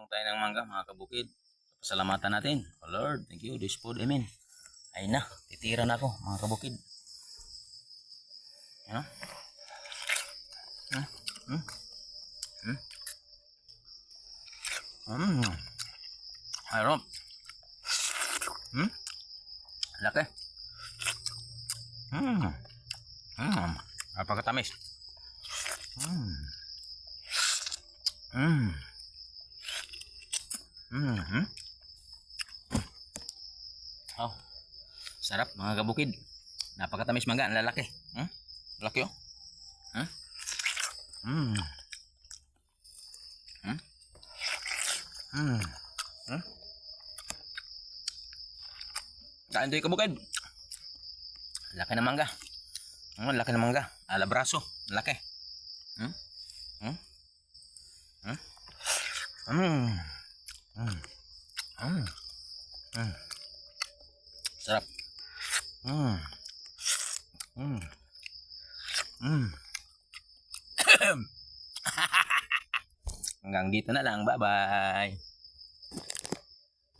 Magtabang tayo ng mangga mga kabukid. Pasalamatan natin. Oh Lord, thank you. This food, amen. Ay na, titira na ako mga kabukid. Yan. Ayun. Laki. Napakatamis. Oh, sarap mga kabukid. Napakatamis mangga, ang lalaki. Laki oh. Kain tayo kabukid. Laki ng mangga. Laki ng mangga. Alabraso, laki. Sarap. Hanggang dito na lang. Bye-bye.